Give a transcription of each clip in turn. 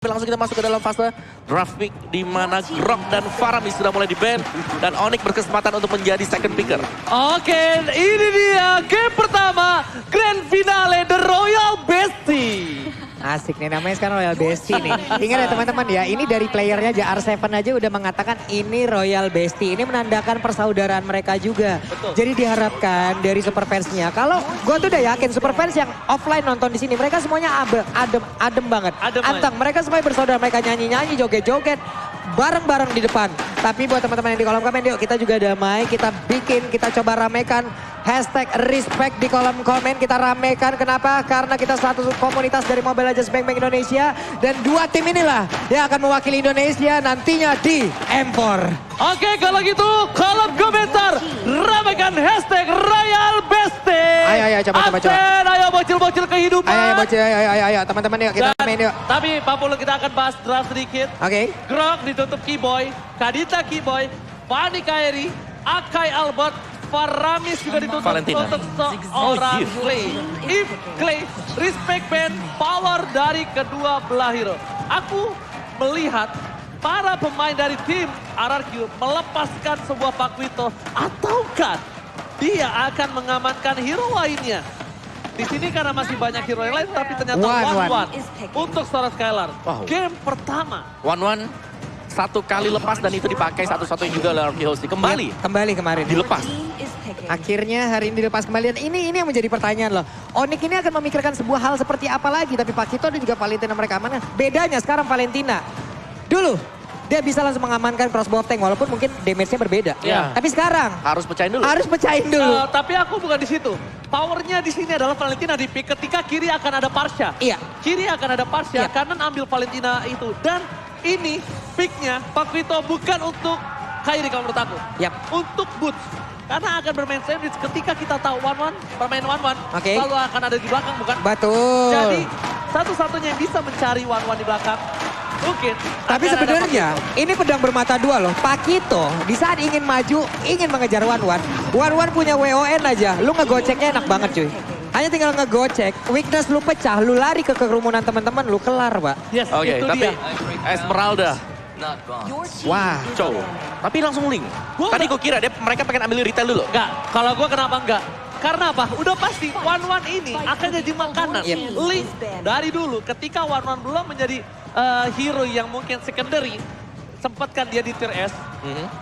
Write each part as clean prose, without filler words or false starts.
Langsung kita masuk ke dalam fase draft pick di mana Grok dan Faramis sudah mulai di-ban dan Onyx berkesempatan untuk menjadi second picker. Oke, ini dia game pertama Grand Finale The Royal Bestie. Asik nih, namanya sekarang Royal Bestie nih. Ingat ya teman-teman ya, ini dari playernya JR7 aja udah mengatakan ini Royal Bestie. Ini menandakan persaudaraan mereka juga. Betul. Jadi diharapkan dari super fansnya, kalau gue tuh udah yakin super fans yang offline nonton di sini, mereka semuanya adem banget. Anteng, mereka semuanya bersaudara, mereka nyanyi-nyanyi, joget-joget. Bareng-bareng di depan. Tapi buat teman-teman yang di kolom komen, yuk kita juga damai, kita bikin, kita coba ramekan hashtag respect di kolom komen, kita ramekan. Kenapa? Karena kita satu komunitas dari Mobile Legends Bank Indonesia dan dua tim inilah yang akan mewakili Indonesia nantinya di M4. Oke, kalau gitu kolom komentar ramekan hashtag Royal Bestie. Ayo, coba. Absen, ayo bocil-bocil kehidupan. Ayo, bocil, ayo, teman-teman yuk, kita ramein yuk. Tapi Pak Pulu kita akan bahas draft sedikit. Oke. Grok ditutup Keyboy, Kadita Keyboy, Fanny Kairi, Akai Albert, Faramis juga ditutup Valentina. untuk seorang Clay. If Clay, respect band, power dari kedua belah hero. Aku melihat para pemain dari tim RRQ melepaskan sebuah Pakuito ataukah dia akan mengamankan hero lainnya. Di sini karena masih banyak hero yang lain tapi ternyata one-one untuk seorang Skylar. Wow. Game pertama. One satu kali lepas dan itu dipakai satu-satunya juga oleh RRQ Hosti. Kembali Kembali kemarin. dilepas. Akhirnya hari ini dilepas kembali. Ini yang menjadi pertanyaan loh. Onyx ini akan memikirkan sebuah hal seperti apa lagi. Tapi Pakito dan juga Valentina mereka mana? Bedanya sekarang Valentina. Dulu dia bisa langsung mengamankan crossbow tank walaupun mungkin damage-nya berbeda. Iya. Tapi sekarang Harus pecahin dulu. harus pecahin dulu. Tapi aku bukan di situ. Powernya di sini adalah Valentina di pick ketika kiri akan ada Parsha. Iya. Kiri akan ada Parsha, Iya. kanan ambil Valentina itu. Dan ini picknya Pakuito bukan untuk Kairi kalau menurut aku. Yap. Untuk Boots. Karena akan bermain sandwich ketika kita tahu one-one, bermain one-one. Oke. Selalu akan ada di belakang bukan? Betul. Jadi satu-satunya yang bisa mencari one-one di belakang. Mungkin. Tapi akan ada sebenarnya ini pedang bermata dua loh. Pakito di saat ingin maju, ingin mengejar one-one. One-one punya WON aja. Lu ngegoceknya enak banget cuy. Hanya tinggal ngegocek, weakness lu pecah, lu lari ke kerumunan teman-teman, lu kelar Pak. Yes, Oke, itu tapi dia. Esmeralda. Wah. Cow. Tapi langsung link. Gua Tadi gue kira mereka pengen ambil retail dulu. Enggak, kalau gue kenapa enggak? Karena apa? Udah pasti one-one ini akan jadi makanan. Yep. Link dari dulu ketika one-one belum menjadi hero yang mungkin secondary. Sempatkan dia di tier S.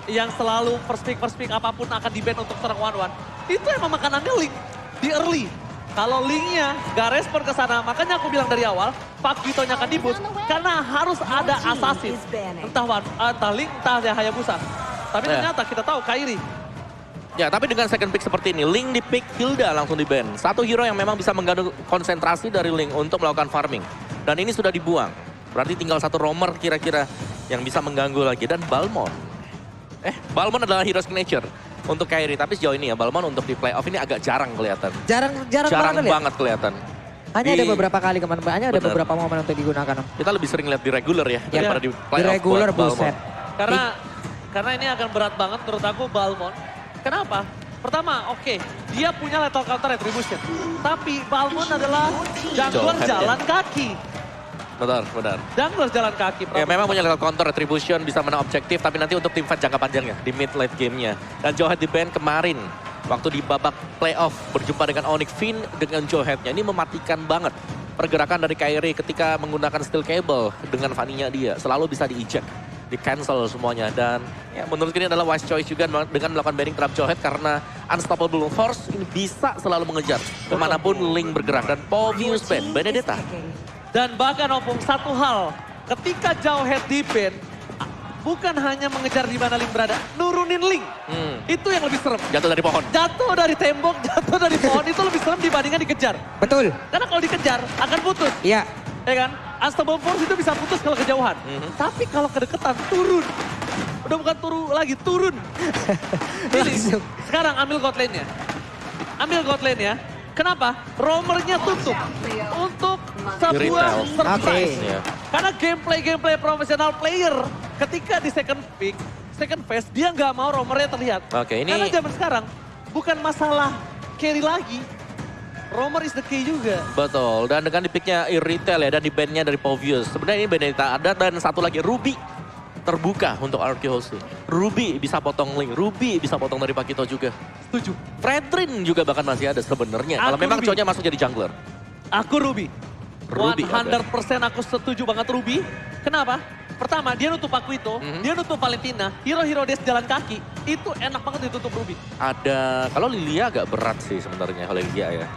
Yang selalu first pick apapun akan di-ban untuk serang one-one. Itu emang makanannya Link di early. Kalau Linknya gak respon ke sana, makanya aku bilang dari awal, Pakitonya akan di-boost. Karena harus ada assassin. Entah Link, entah Hayabusa. Tapi ternyata kita tahu Kairi. Ya, tapi dengan second pick seperti ini, Link di pick, Hilda langsung di ban. Satu hero yang memang bisa mengganggu konsentrasi dari Link untuk melakukan farming. Dan ini sudah dibuang. Berarti tinggal satu roamer kira-kira yang bisa mengganggu lagi. Dan Balmond. Balmond adalah hero signature untuk Kairi. Tapi sejauh ini ya, Balmond untuk di playoff ini agak jarang kelihatan. Jarang Banget kelihatan. Hanya ada beberapa kali kemarin, hanya ada Bener. beberapa momen untuk digunakan. Kita lebih sering lihat di regular ya, daripada di Di playoff. regular buat buset. Balmond. Karena ini akan berat banget menurut aku Balmond. Kenapa? Pertama, oke, dia punya lethal counter retribution. Tapi Balmond adalah jungler jalan kaki. Benar. Jungler jalan kaki. Ya memang punya lethal counter retribution, bisa menang objektif, tapi nanti untuk tim fight jangka panjangnya di mid late gamenya. Dan Joehead di ban kemarin, waktu di babak playoff berjumpa dengan Onyx Finn dengan Joeheadnya. Ini mematikan banget pergerakan dari Kairi ketika menggunakan steel cable dengan Fanny-nya dia. Selalu bisa di-eject, di-cancel semuanya. Dan ya, menurut ini adalah wise choice juga dengan melakukan banning trap Joehead karena Unstoppable Force ini bisa selalu mengejar kemanapun Link bergerak. Dan Povius ban, Benedetta. Dan bahkan Opung, satu hal, ketika Joehead di ban, bukan hanya mengejar di mana Link berada, nurunin Link. Itu yang lebih serem. Jatuh dari pohon. Jatuh dari tembok, jatuh dari pohon, itu lebih serem dibandingkan dikejar. Betul. Karena kalau dikejar, akan putus. Iya. Ya kan? Unstoppable Force itu bisa putus kalau kejauhan. Tapi kalau kedeketan, turun. Udah bukan turun. Ini, Langsung. sekarang ambil god lane-nya. Kenapa? Roamernya tutup untuk sebuah Retail. surprise. Iya. Karena gameplay profesional player ketika di second phase dia nggak mau roamernya terlihat. Oke, ini Karena zaman sekarang bukan masalah carry lagi. Romer is the key juga. Betul, dan dengan dipiknya Irritel ya, dan di bandnya dari Povius. Sebenarnya ini band yang tak ada, dan satu lagi Ruby terbuka untuk Arkehosi. Ruby bisa potong Link, Ruby bisa potong dari Pakito juga. Setuju. Fredrin juga bahkan masih ada sebenarnya. Kalau Aku memang Ruby. cowoknya masuk jadi jungler. Aku Ruby. Ruby 100% aku setuju banget Ruby. Kenapa? Pertama, dia nutup Pakito, dia nutup Valentina, hero-hero des jalan kaki, itu enak banget ditutup Ruby. Ada, kalau Lilia agak berat sih sebenarnya kalau Lilia ya.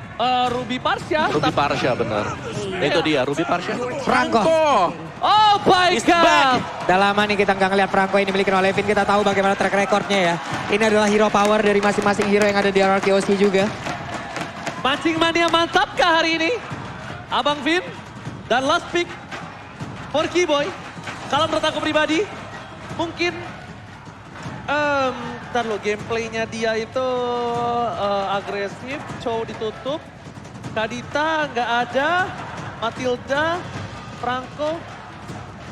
Ruby Parsha. Ruby Parsha benar. Itu dia, Ruby Parsha. Franco. Oh my Is back. God. Udah lama nih kita nggak ngeliat Franco ini dimiliki oleh Levin. Kita tahu bagaimana track recordnya ya. Ini adalah hero power dari masing-masing hero yang ada di RRQOC juga. Mancing mania mantapkah hari ini? Abang Vin dan last pick for Keyboy. Kalau menurut aku pribadi, mungkin ntar lo gameplaynya dia itu agresif, Chow ditutup, Kadita nggak ada, Matilda, Franco,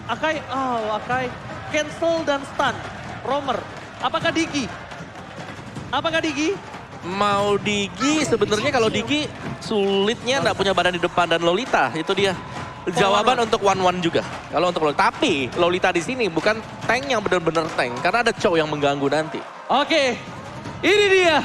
Akai, Akai, cancel dan stun, Romer. Apakah Digi? Mau Digi, sebenarnya kalau Digi sulitnya nggak punya badan di depan, dan Lolita itu dia. Jawaban untuk 1-1 juga. Kalau untuk Lolita, tapi Lolita di sini bukan tank yang benar-benar tank, karena ada Chow yang mengganggu nanti. Oke, ini dia.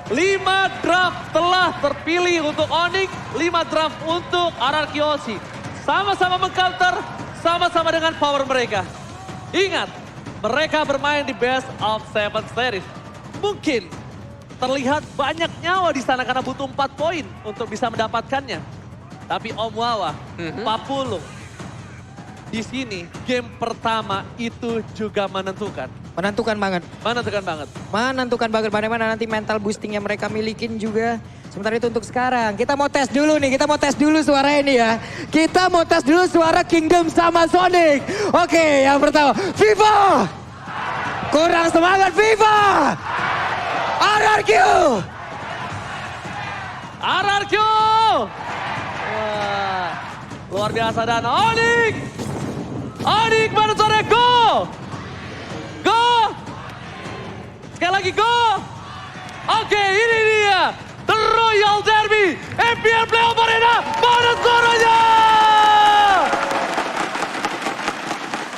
5 draft telah terpilih untuk Onyx, 5 draft untuk RRQOC. Sama-sama meng-counter, sama-sama dengan power mereka. Ingat, mereka bermain di best of 7 series. Mungkin terlihat banyak nyawa di sana karena butuh 4 poin untuk bisa mendapatkannya. Tapi Om Wawa, Papulung, di sini game pertama itu juga menentukan. Menentukan banget. Menentukan banget bagaimana nanti mental boosting yang mereka milikin juga. Sementara itu untuk sekarang, kita mau tes dulu nih, kita mau tes dulu suara ini ya. Kita mau tes dulu suara Kingdom sama Sonic. Oke, yang pertama, Viva! Kurang semangat Viva! RRQ! RRQ! Wah, luar biasa dan Onyx! Onyx baru sore, go! Go! Sekali lagi go! Oke, ini dia. The Royal Derby, MPL Playoff Arena, mana suaranya?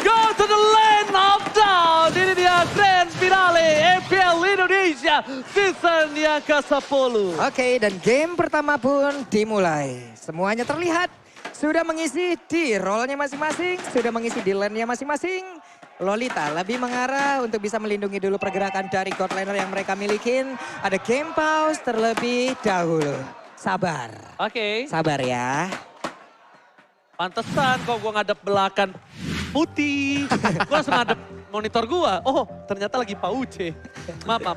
Go to the land of down. Ini dia grand finale MPL Indonesia season yang ke-10. Oke, dan game pertama pun dimulai. Semuanya terlihat sudah mengisi di role-nya masing-masing, sudah mengisi di lane-nya masing-masing. Lolita lebih mengarah untuk bisa melindungi dulu pergerakan dari god laner yang mereka milikin. Ada game pause terlebih dahulu. Sabar. Oke. Sabar ya. Pantesan kok gue ngadep belakang putih. Gue langsung ngadep monitor gue. Oh, ternyata lagi pauce. Maaf.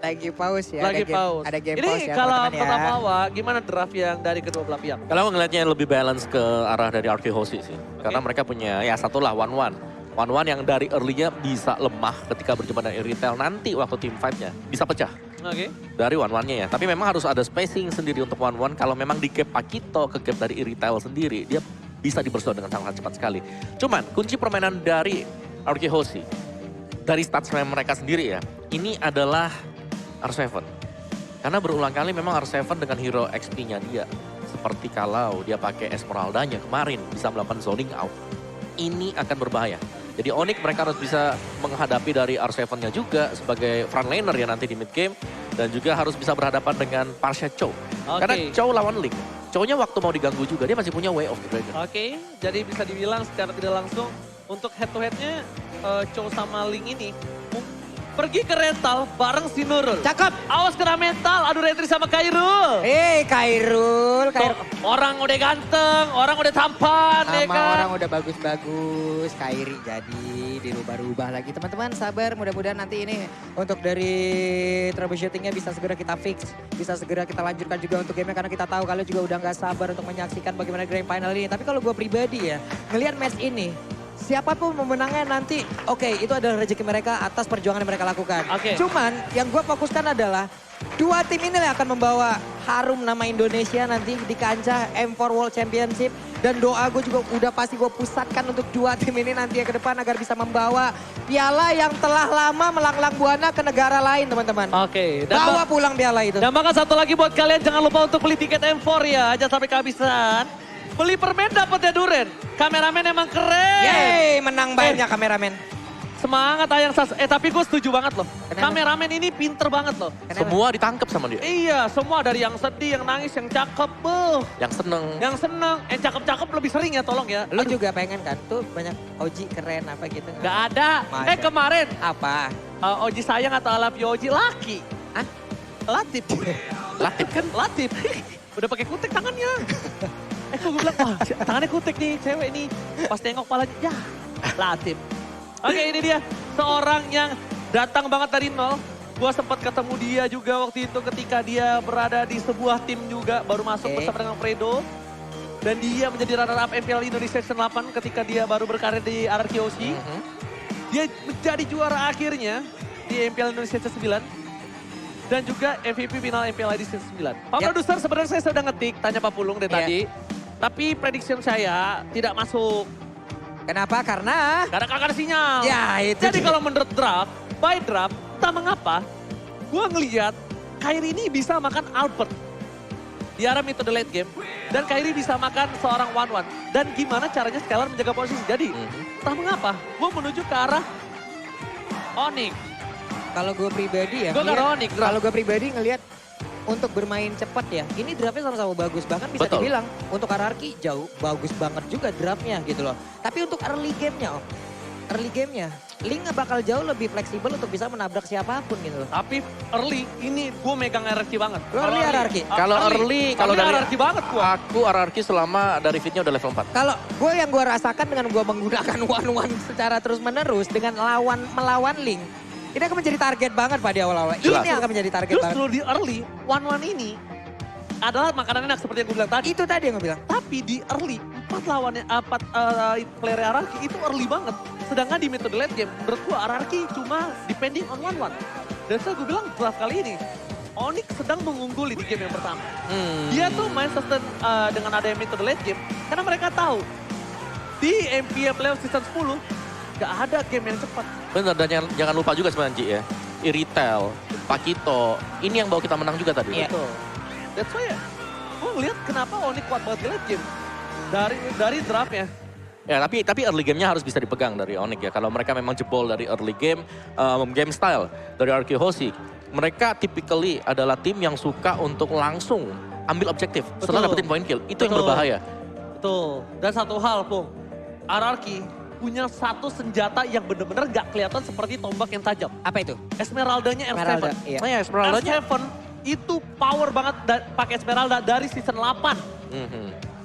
Lagi pause ya. Lagi pause. Ada game Ini pause ya kalau teman-teman ya. pertama Wawa, gimana draft yang dari kedua belah pihak? Kalau ngelihatnya lebih balance ke arah dari Arkehosi sih. Karena mereka punya, ya satulah 1-1. 1-1 yang dari early-nya bisa lemah ketika berjumpa dengan Irritel. Nanti waktu team fight-nya bisa pecah. Oke. Dari 1-1-nya ya. Tapi memang harus ada spacing sendiri untuk 1-1. Kalau memang di gap Pakito ke gap dari Irritel sendiri, dia bisa dibersuah dengan sangat cepat sekali. Cuman kunci permainan dari Arkehosi, dari statsman mereka sendiri ya, ini adalah R7. Karena berulang kali memang R7 dengan hero XP-nya dia. Seperti kalau dia pakai Esmeralda-nya kemarin bisa melakukan zoning out. Ini akan berbahaya. Jadi Onyx mereka harus bisa menghadapi dari R7-nya juga sebagai frontlaner ya nanti di mid game. Dan juga harus bisa berhadapan dengan Parsha Chow. Karena Chow lawan Link. Chow-nya waktu mau diganggu juga, dia masih punya Way of the Dragon. Oke, jadi bisa dibilang secara tidak langsung untuk head to head-nya Chow sama Link ini pergi ke rental bareng si Nurul. Cakep. Awas kena mental, adu retri sama Kairul. Kairul. Orang udah ganteng, orang udah tampan, ya Sama kan? orang udah bagus-bagus. Kairi jadi dirubah-rubah lagi. Teman-teman sabar, mudah-mudahan nanti ini untuk dari troubleshootingnya bisa segera kita fix. Bisa segera kita lanjutkan juga untuk gamenya karena kita tahu kalau juga udah nggak sabar untuk menyaksikan bagaimana grand final ini. Tapi kalau gue pribadi ya, ngelihat match ini, siapapun memenangnya nanti, oke, itu adalah rezeki mereka atas perjuangan yang mereka lakukan. Oke. Cuman yang gue fokuskan adalah dua tim ini yang akan membawa harum nama Indonesia nanti di kancah M4 World Championship. Dan doa gue juga udah pasti gue pusatkan untuk dua tim ini nanti ke depan agar bisa membawa piala yang telah lama melanglang buana ke negara lain teman-teman. Oke. Bawa pulang piala itu. Dan bahkan satu lagi buat kalian, jangan lupa untuk beli tiket M4 ya, aja sampai kehabisan. Beli permen dapat ya Duren. Kameramen emang keren. Yeay, menang banyak kameramen. Semangat Ayang Sas. Tapi gue setuju banget loh. Kenapa? Kameramen ini pinter banget loh. Semua ditangkap sama dia. Iya, semua dari yang sedih, yang nangis, yang cakep. Yang seneng. Yang seneng. Cakep-cakep lebih sering ya, tolong ya. Lu juga pengen kan tuh banyak Oji keren apa gitu. Gak ada. Masa? Kemarin. Apa? Oji sayang atau I love you Oji laki. Hah? Latif. Latif kan? Latif. Udah pakai kutek tangannya. Kok gue bilang, wah tangannya kutek nih, cewek nih. Pas tengok palanya, ya Latif. Oke, ini dia seorang yang datang banget dari nol. Gua sempat ketemu dia juga waktu itu ketika dia berada di sebuah tim juga. Baru masuk bersama dengan Fredo. Dan dia menjadi runner up MPL Indonesia Season 8 ketika dia baru berkarir di RRQ OC. Dia menjadi juara akhirnya di MPL Indonesia Season 9. Dan juga MVP final MPL ID Season 9. Pak Produser, sebenarnya saya sudah ngetik, tanya Pak Pulung dari tadi. Tapi prediction saya tidak masuk. Kenapa? Karena Karena sinyal. ya itu. Jadi kalau menurut draft, by draft, tak mengapa, gue ngeliat Kairi ini bisa makan Albert di arah metode late game. Dan Kairi bisa makan seorang 1-1. Dan gimana caranya Scalar menjaga posisi. Jadi, tak mengapa, gue menuju ke arah Onyx. Kalau gue pribadi ya. Gue ke arah Onyx. Kalau gue pribadi ngelihat untuk bermain cepat ya. Ini draftnya sama-sama bagus. Bahkan bisa dibilang untuk RRQ jauh bagus banget juga draftnya gitu loh. Tapi untuk early game-nya early game-nya Link bakal jauh lebih fleksibel untuk bisa menabrak siapapun gitu loh. Tapi early ini gue megang RRQ banget. Early RRQ? Kalau early, kalau dari RRQ banget gue. Aku RRQ selama dari fitnya udah level 4. Kalau gue yang gue rasakan dengan gue menggunakan one-one secara terus-menerus dengan melawan Link. Ini akan menjadi target banget Pak di awal-awal. Ini akan menjadi target banget. Justru di early, 1-1 ini adalah makanan enak seperti yang gue bilang tadi. Itu tadi yang gue bilang. Tapi di early, 4 lawannya, 4 player RRQ itu early banget. Sedangkan di metode late game, menurut gue RRQ cuma depending on 1-1. Dan saya gue bilang draft kali ini, Onyx sedang mengungguli di game yang pertama. Dia tuh main sustain dengan ada metode late game, karena mereka tahu di MPL Playoff Season 10, gak ada game yang cepat. Bener, dan jangan lupa juga sebenarnya Ji ya. Iritel, Pakito, ini yang bawa kita menang juga tadi. Iya. Betul. That's why ya, gue ngeliat kenapa Onyx kuat banget di late game. Dari draftnya. Ya tapi early game-nya harus bisa dipegang dari Onyx ya. Kalau mereka memang jebol dari early game, game style dari RRQ Hoshi. Mereka typically adalah tim yang suka untuk langsung ambil objektif setelah dapetin point kill. Itu yang berbahaya. Betul. Dan satu hal, Pung. RRQ punya satu senjata yang benar-benar gak kelihatan seperti tombak yang tajam. Apa itu? Esmeralda-nya Esmeralda, R7. iya. Nah ya, Esmeralda-nya. R7 itu power banget pakai Esmeralda dari season 8.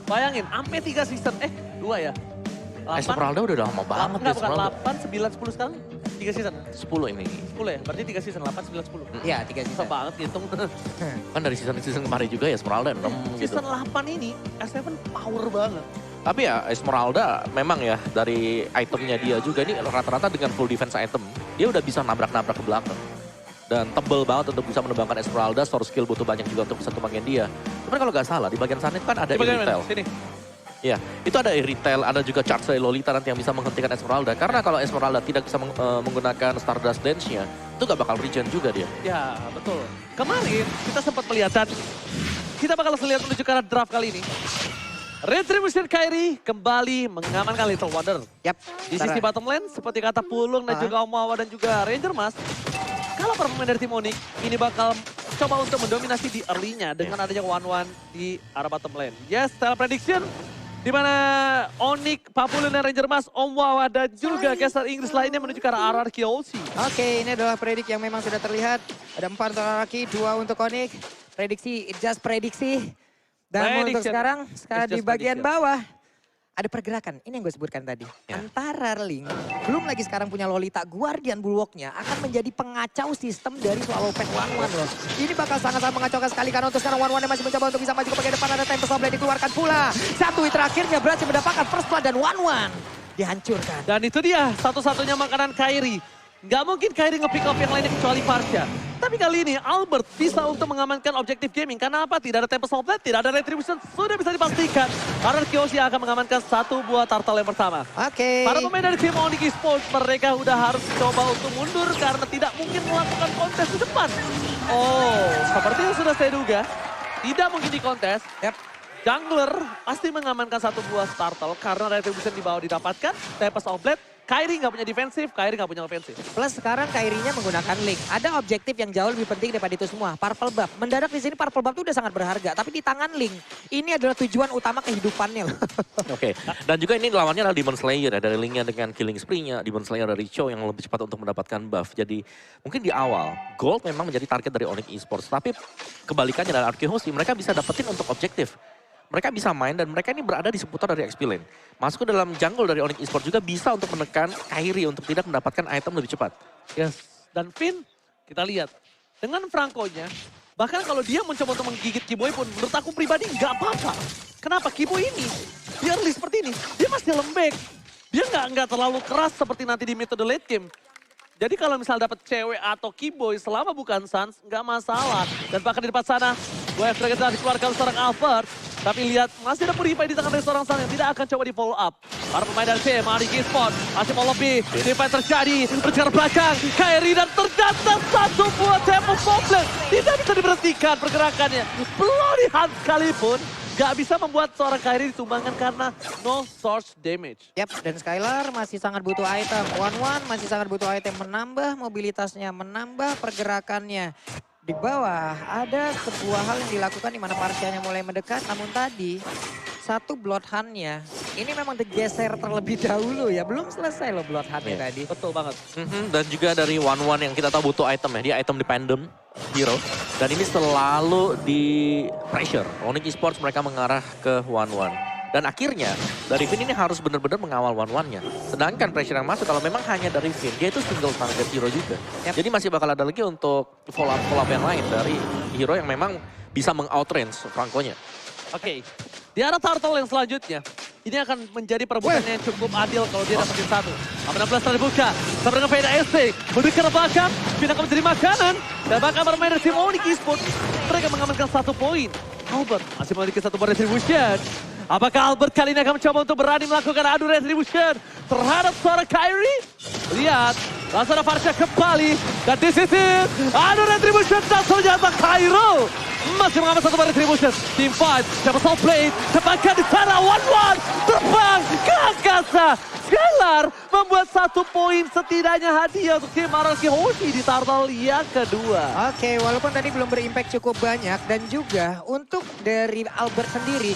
Bayangin, sampai 3 season, 2 ya? 8, Esmeralda udah lama banget enggak, bukan Esmeralda. 8, 9, 10 sekarang? 3 season? 10 ini. 10 ya? Berarti 3 season, 8, 9, 10. Iya 3 Susah season. banget hitung. Kan dari season kemarin juga ya Esmeralda 6 gitu. Season 8 ini, S7 power banget. Tapi ya Esmeralda memang ya dari itemnya dia juga ini rata-rata dengan full defense item. Dia udah bisa nabrak-nabrak ke belakang. Dan tebel banget untuk bisa menembangkan Esmeralda, store skill butuh banyak juga untuk bisa tumbangin dia. Cuman kalau nggak salah di bagian sana itu kan ada Iritel. Sini. Ya, itu ada Iritel, ada juga charge dari Lolita nanti yang bisa menghentikan Esmeralda. Karena kalau Esmeralda tidak bisa menggunakan Stardust Dance-nya, itu gak bakal regen juga dia. Ya, betul. Kemarin kita sempat melihat dan kita bakal lihat menuju ke arah draft kali ini. Retribution Kairi kembali mengamankan Little Wonder. Yap. Di sisi bottom lane, seperti kata Pulung dan juga Om Wawa dan juga Ranger Mas. Kalau para pemain dari tim Onyx, ini bakal coba untuk mendominasi di early-nya dengan adanya 1-1 di arah bottom lane. Yes, style prediction. Di mana Onyx, Papulun dan Ranger Mas, Om Wawa dan juga caster Inggris lainnya menuju ke arah RRQ OC. Oke, ini adalah predik yang memang sudah terlihat. Ada 4 untuk RRQ, 2 untuk Onyx. Prediksi, just prediksi. Dan untuk sekarang di bagian bawah ada pergerakan. Ini yang gue sebutkan tadi. Antara Link, belum lagi sekarang punya Lolita, Guardian Bulwark-nya akan menjadi pengacau sistem dari Swallow Pack 1-1 loh. Ini bakal sangat-sangat mengacaukan sekali karena untuk sekarang 1-1 masih mencoba untuk bisa maju ke bagian depan. Ada Tempest of Blade dikeluarkan pula. Satu hit terakhirnya berhasil mendapatkan first blood dan 1-1 dihancurkan. Dan itu dia satu-satunya makanan Kairi. Nggak mungkin Kairi nge-pick off yang lainnya kecuali Farsha. Tapi kali ini Albert bisa untuk mengamankan objektif gaming. Karena apa? Tidak ada Tempest of Blade, tidak ada Retribution. Sudah bisa dipastikan. Karena Kyoshi akan mengamankan satu buah turtle yang pertama. Oke. Para pemain dari tim Onyx Esports, mereka udah harus coba untuk mundur karena tidak mungkin melakukan kontes di depan. Oh, seperti yang sudah saya duga, tidak mungkin di kontes. Yap. Jungler pasti mengamankan satu buah turtle karena Retribution di bawah didapatkan. Tempest of Blade, Kairi nggak punya defensif, Kairi nggak punya ofensif. Plus sekarang Kairinya menggunakan Link. Ada objektif yang jauh lebih penting daripada itu semua. Purple Buff. Mendadak di sini Purple Buff itu udah sangat berharga. Tapi di tangan Link, ini adalah tujuan utama kehidupannya loh. Oke, dan juga ini lawannya adalah Demon Slayer ya. Dari Linknya dengan Killing Spree-nya, Demon Slayer dari Cho yang lebih cepat untuk mendapatkan buff. Jadi mungkin di awal, Gold memang menjadi target dari Onyx Esports. Tapi kebalikannya dari Arkehosi, mereka bisa dapetin untuk objektif. Mereka bisa main dan mereka ini berada di seputar dari XP Lane. Masuk ke dalam jungle dari Onyx Esports juga bisa untuk menekan Kairi untuk tidak mendapatkan item lebih cepat. Yes, dan Finn kita lihat dengan Franco-nya, bahkan kalau dia mencoba untuk menggigit Kiboy pun menurut aku pribadi nggak apa-apa. Kenapa? Kiboy ini, dia early seperti ini, dia masih lembek. Dia nggak terlalu keras seperti nanti di metode late game. Jadi kalau misal dapat cewek atau Kiboy selama bukan Sans, nggak masalah. Dan bahkan di depan sana, WF Dragon telah dikeluarkan seorang Albert. Tapi lihat, masih ada Purify di tangan dari seorang Sans yang tidak akan coba di follow up. Para pemain dari tim, Onyx Esports masih mau lebih. Defense terjadi, berjalan belakang. Kairi dan ternyata satu buah Temple Problem. Tidak bisa diberhentikan pergerakannya. Bloody Hand sekalipun. Gak bisa membuat seorang Kairi ditumbangkan karena no source damage. Yap, dan Skylar masih sangat butuh item. One masih sangat butuh item, menambah mobilitasnya, menambah pergerakannya. Di bawah ada sebuah hal yang dilakukan di mana Parsianya mulai mendekat. Namun tadi satu Blood Hunt-nya ini memang digeser terlebih dahulu ya. Belum selesai loh Blood Hunt-nya tadi. Betul banget. Dan juga dari One yang kita tahu butuh item ya. Dia item dependent hero. Dan ini selalu di pressure. Onyx Esports mereka mengarah ke One. Dan akhirnya dari Finn ini harus benar-benar mengawal One-nya. Sedangkan pressure yang masuk kalau memang hanya dari Finn, dia itu single target hero juga. Yep. Jadi masih bakal ada lagi untuk follow up yang lain dari hero yang memang bisa meng-outrange Franco-nya. Oke, di arah turtle yang selanjutnya, ini akan menjadi perebutan yang cukup adil kalau dia dapetin satu. 16 terbuka, sama dengan Veda ST, mendekat ke belakang, Finn akan menjadi makanan. Dan bahkan bermain dari tim Onyx Esports, mereka mengamankan 1 poin. Albert masih memiliki 1 buah retribution. Apakah Albert kali ini akan mencoba untuk berani melakukan adu retribution terhadap seorang Kairi? Lihat, langsung ada Farsha kembali. Dan di sisi, adu retribution dan senjata Kairo. Masih mengambil 1 buah retribution. Team fight, dapat soft blade. Tepatkan di sana, One. Terbang ke angkasa. Skylar membuat 1 poin setidaknya hadiah untuk tim Arkehosi di turtle yang kedua. Oke, walaupun tadi belum berimpact cukup banyak. Dan juga untuk dari Albert sendiri,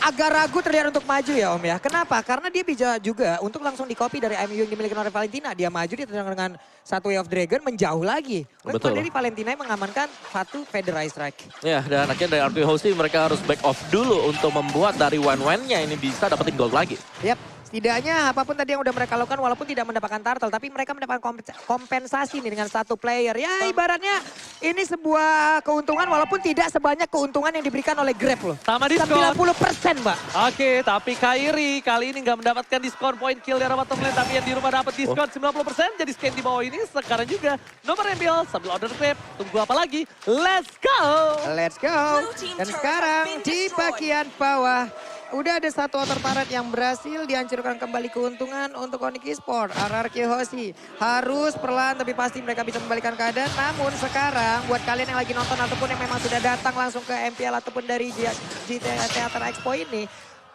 agak ragu terlihat untuk maju ya Om ya. Kenapa? Karena dia bisa juga untuk langsung di-copy dari MU yang dimiliki oleh Valentina. Dia maju, dia tendang dengan 1 Way of Dragon menjauh lagi. Betul. Dari Valentina yang mengamankan 1 Federal Strike. Ya, dan akhirnya dari Arkehosi mereka harus back off dulu untuk membuat dari One-nya ini bisa dapetin gold lagi. Yap. Setidaknya apapun tadi yang udah mereka lakukan walaupun tidak mendapatkan turtle. Tapi mereka mendapatkan kompensasi nih dengan 1 player. Ya ibaratnya ini sebuah keuntungan walaupun tidak sebanyak keuntungan yang diberikan oleh Grab loh. Sama diskon. 90% Mbak. Oke, tapi Kairi kali ini nggak mendapatkan diskon poin kill dari bottom lane. Tapi yang di rumah dapat diskon 90%. Jadi scan di bawah ini sekarang juga nomor ambil sambil order Grab. Tunggu apa lagi? Let's go! Let's go. Dan sekarang di bagian bawah. Udah ada 1 outer turret yang berhasil dihancurkan kembali keuntungan untuk Onyx Esports. Arkehosi harus perlahan tapi pasti mereka bisa membalikan keadaan. Namun sekarang buat kalian yang lagi nonton ataupun yang memang sudah datang langsung ke MPL ataupun dari Theater Expo ini.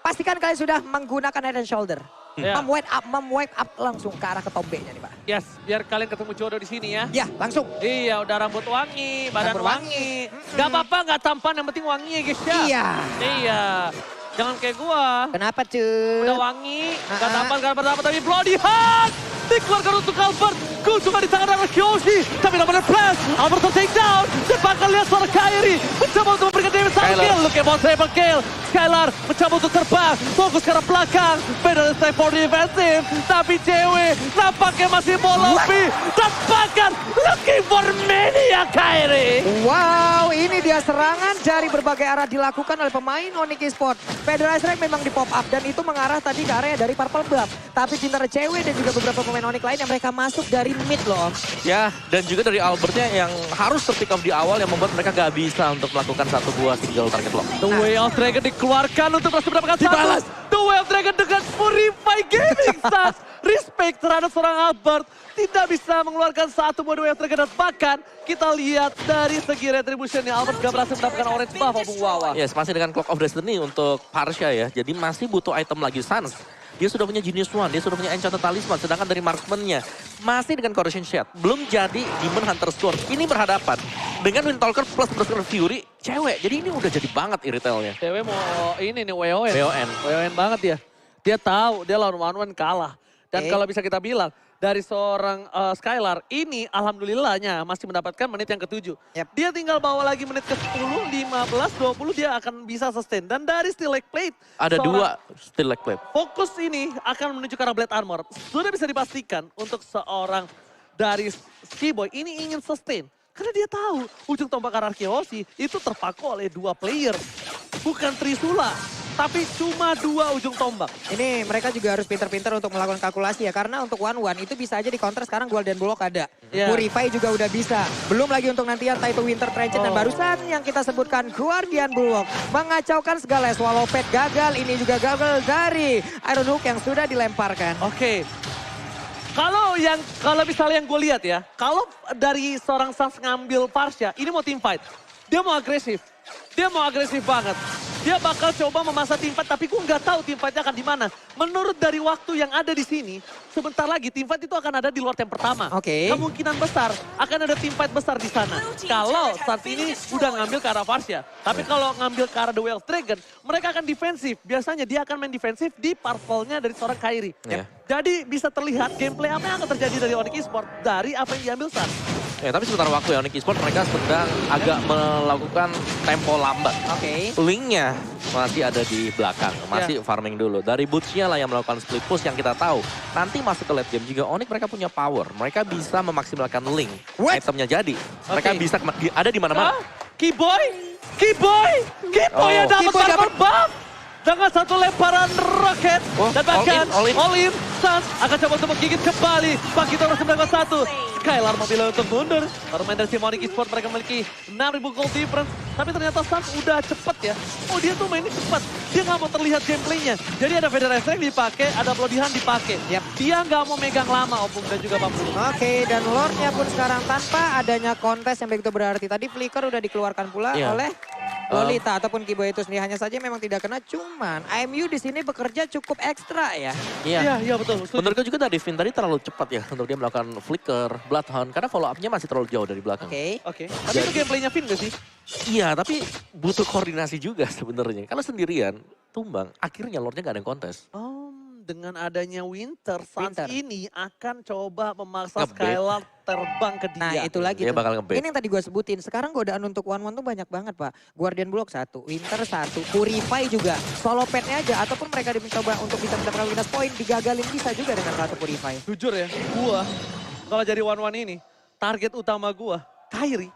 Pastikan kalian sudah menggunakan head and shoulder. Ya. Memwipe up langsung ke arah ketombenya nih Pak. Yes, biar kalian ketemu jodoh di sini ya. Ya langsung. Iya, udah rambut wangi, badan Rambut wangi. Gak apa-apa, gak tampan, yang penting wangi ya guys ya. Iya. Iya. Jangan kayak gua. Kenapa cuy? Udah wangi, gak tampan, gak apa-apa, tapi Bloody Hand dikeluarkan untuk Albert. Cuma di tangan dari Kyoshi, tapi nomor flash. Albert take down. Cepat lihat suara Kairi mencoba untuk memberikan damage satu Skylar. kill. Look at Bon triple kill. Skylar mencoba untuk terbang. Fokus ke arah belakang. Better stay for defensive. Tapi cewek nampaknya masih mau lebih. Terbakar. Looking for mania Kairi. Wow, ini dia serangan dari berbagai arah dilakukan oleh pemain Onyx Esports. Federal Strike memang di pop up dan itu mengarah tadi ke area dari Purple Buff. Tapi pintar cewek dan juga beberapa pemain Onyx lain yang mereka masuk dari mid loh, Om. Ya, dan juga dari Albertnya yang harus terpick off di awal yang membuat mereka gak bisa untuk melakukan satu buah single target lock. The Way of Dragon dikeluarkan untuk berhasil mendapatkan Dibalas. satu. The Way of Dragon dengan Purify Gaming Stars. Respect terhadap seorang Albert. Tidak bisa mengeluarkan satu buah The Way of Dragon. Dan bahkan kita lihat dari segi retributionnya Albert gak berhasil mendapatkan orange buff maupun Wawa. Yes, masih dengan Clock of Destiny untuk Parsha ya. Jadi masih butuh item lagi Sans. Dia sudah punya Genius One, dia sudah punya Enchanted Talisman. Sedangkan dari marksman-nya masih dengan Corrosion Shard. Belum jadi Demon Hunter Sword. Ini berhadapan dengan Windtalker plus Berserker Fury. Cewek, jadi ini udah jadi banget iritelnya. Cewek mau ini nih WON. BON. WON banget dia. Dia tahu dia lawan one-one kalah. Dan kalau bisa kita bilang dari seorang Skylar ini alhamdulillahnya masih mendapatkan menit yang ke-7. Yep. Dia tinggal bawa lagi menit ke-10, 15, 20 dia akan bisa sustain. Dan dari Steel Lake Plate. Ada dua Steel Lake Plate. Fokus ini akan menuju ke arah Blade Armor. Sudah bisa dipastikan untuk seorang dari Skiboy ini ingin sustain. Karena dia tahu ujung tombak Arkeosi itu terpaku oleh dua player. Bukan Trisula, tapi cuma dua ujung tombak. Ini mereka juga harus pintar-pintar untuk melakukan kalkulasi ya. Karena untuk one-one itu bisa aja di counter sekarang Golden Bullock ada. Yeah. Purify juga udah bisa. Belum lagi untuk nantian Taito Winter Trenchant. Dan barusan yang kita sebutkan Guardian Bullock. Mengacaukan segala. Swallow Pet gagal. Ini juga gagal dari Iron Hook yang sudah dilemparkan. Oke. Kalau misalnya yang gue lihat ya, kalau dari seorang Sans ngambil Parsha, ini mau team fight. Dia mau agresif. Dia mau agresif banget. Dia bakal coba memasang team fight, tapi gue nggak tahu team fight-nya akan di mana. Menurut dari waktu yang ada di sini, sebentar lagi team fight itu akan ada di Lord yang pertama. Oke. Kemungkinan besar akan ada team fight besar di sana. Kalau saat ini udah ngambil ke arah Parsha. Tapi kalau ngambil ke arah The Way of Dragon, mereka akan defensif. Biasanya dia akan main defensif di purple-nya dari seorang Kairi. Yeah. Jadi bisa terlihat gameplay apa yang akan terjadi dari Onyx Esports dari apa yang diambil Sans. Ya, tapi sebentar waktu ya Onyx Esports mereka sedang agak melakukan tempo lambat. Oke. Linknya masih ada di belakang, masih farming dulu. Dari Boots-nya lah yang melakukan split push yang kita tahu. Nanti masuk ke late game juga Onyx mereka punya power. Mereka bisa memaksimalkan Link. What? Itemnya jadi. Mereka Oke. bisa ada di mana-mana. Keyboy yang dapat Keyboy dapat- armor buff. Dengan satu lemparan roket. Oh, Dan bahkan all in. all in. Sans akan coba untuk menggigit kembali. Bagi Toro 91. Skylar memilih untuk mundur. Bermain dari Onyx Esports mereka memiliki 6.000 gold difference. Tapi ternyata Sans udah cepet ya. Oh dia tuh mainnya cepet. Dia nggak mau terlihat gameplaynya. Jadi ada Federal Strike dipakai, ada Bloodihan dipakai. Yap. Dia nggak mau megang lama Opung dan juga Bambu. Oke, dan Lordnya pun sekarang tanpa adanya kontes yang begitu berarti. Tadi Flicker udah dikeluarkan pula Iya. oleh Lolita ataupun Keyboy itu sendiri. Hanya saja memang tidak kena, cuman IMU di sini bekerja cukup ekstra ya. Iya betul. Setuju. Menurutku juga dari Vin tadi terlalu cepat ya untuk dia melakukan flicker, bloodhound. Karena follow up-nya masih terlalu jauh dari belakang. Oke. Oke. Tapi itu gameplaynya Vin gak sih? Iya, tapi butuh koordinasi juga sebenarnya. Kalau sendirian, tumbang, akhirnya Lordnya gak ada yang kontes. Dengan adanya Winter, Sans Winter. ini akan coba memaksa Ngebait. Skylar terbang ke dia. Nah itu lagi Dia tuh. bakal ngebait. Ini yang tadi gue sebutin. Sekarang godaan untuk one-one tuh banyak banget Pak. Guardian Bullock 1, Winter 1, Purify juga. Solo petnya aja ataupun mereka mencoba untuk bisa mendapatkan minus point. Digagalin bisa juga dengan satu Purify. Jujur ya, gua kalau jadi one-one ini, target utama gua, Kairi.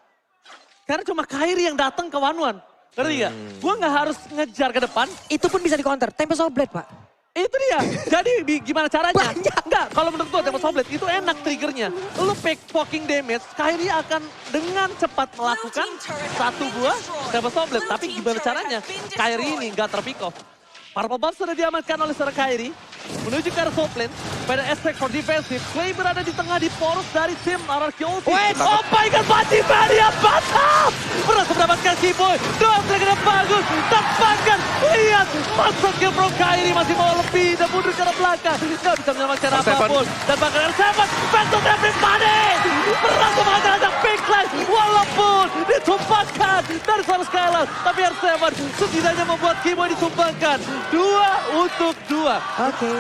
Karena cuma Kairi yang datang ke one-one. Ngerti gak? Gua nggak harus ngejar ke depan. Itu pun bisa di counter. Tempest of Blade Pak. Itu dia. Jadi gimana caranya? Banyak. Enggak, kalau menurut gua Tempest of Blade itu enak triggernya. Lu pick fucking damage, Kairi akan dengan cepat melakukan satu buah Tempest of Blade. Tapi gimana caranya? Kairi ini nggak terpick off. Purple buff sudah diamankan oleh seorang Kairi. Menuju ke arah top lane. Pada aspek for defensive. Clay berada di tengah di poros dari tim RRQ. Wait, oh my god, mati Mania batal! Berhasil mendapatkan Keyboy. Dua trigger yang bagus. Terbangkan. Lihat, masuk ke Bro Kairi masih mau lebih. Dan mundur ke arah belakang. Nggak bisa menyelamatkan R7. apapun. Dan bahkan R7, best of everybody! Berhasil menghasilkan big line. Walaupun ditumpahkan dari seorang Skylar. Tapi R7 setidaknya membuat Keyboy ditumpahkan. 2 untuk 2. Oke.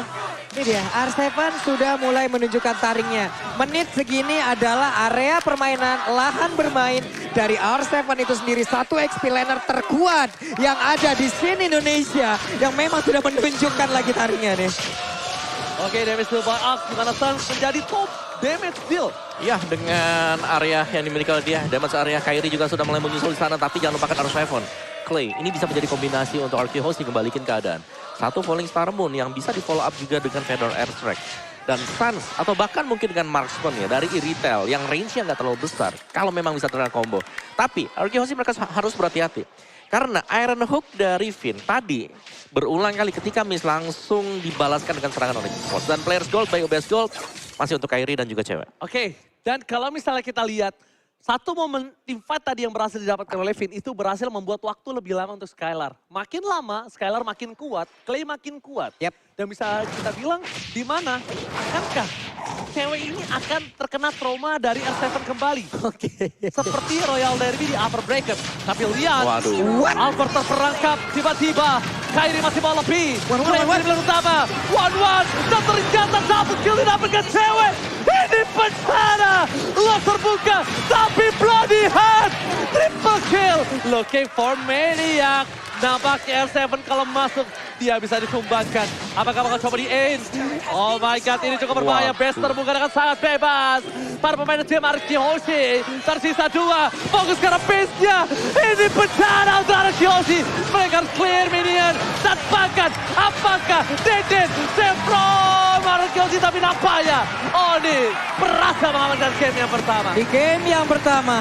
Ini dia, R7 sudah mulai menunjukkan taringnya. Menit segini adalah area permainan, lahan bermain dari R7 itu sendiri. Satu XP laner terkuat yang ada di scene Indonesia. Yang memang sudah menunjukkan lagi taringnya nih. Oke, damage deal by Ark, di mana Suns menjadi top damage deal. Ya, dengan area yang dimiliki oleh dia, damage area Kairi juga sudah mulai menyusul di sana, tapi jangan lupakan R7. Clay, ini bisa menjadi kombinasi untuk Arkehouse kembalikan keadaan. Satu Falling Star Moon yang bisa di follow up juga dengan Fedor Airstrike. Dan Suns, atau bahkan mungkin dengan Marksman ya, dari Iritel yang range-nya nggak terlalu besar. Kalau memang bisa terkena combo. Tapi Arkehouse mereka harus berhati-hati. Karena Iron Hook dari Finn tadi berulang kali ketika miss langsung dibalaskan dengan serangan Onyx Force. Dan Players Gold by OBS Gold masih untuk Kairi dan juga cewek. Oke, dan kalau misalnya kita lihat, satu momen team fight tadi yang berhasil didapatkan oleh Finn itu berhasil membuat waktu lebih lama untuk Skylar. Makin lama, Skylar makin kuat, Clay makin kuat. Yep. Dan bisa kita bilang, di mana akankah cewek ini akan terkena trauma dari R7 kembali? Oke. Seperti Royal Derby di upper bracket. Tapi lihat, Waduh. Albert terperangkap tiba-tiba. Kairi masih mau lebih. One, Clay one, di belakang utama. 1-1. Dan ternyata double kill didapatkan cewek. Ini bencana. Loss terbuka. Tapi bloody hand. Triple kill. Looking for Maniac. Nampaknya R7 kalau masuk dia bisa disumbangkan. Apakah bakal coba di aim? Oh my god, ini cukup berbahaya. Waduh. Best terbuka dengan sangat bebas. Para pemain tim Arkehouse tersisa 2. Fokus ke arah base-nya. Ini bencana untuk Arkehouse. Mereka harus clear minion. Dan bahkan apakah Deden save from Arkehouse, tapi nampaknya Oni berhasil mengamankan game yang pertama. Di game yang pertama,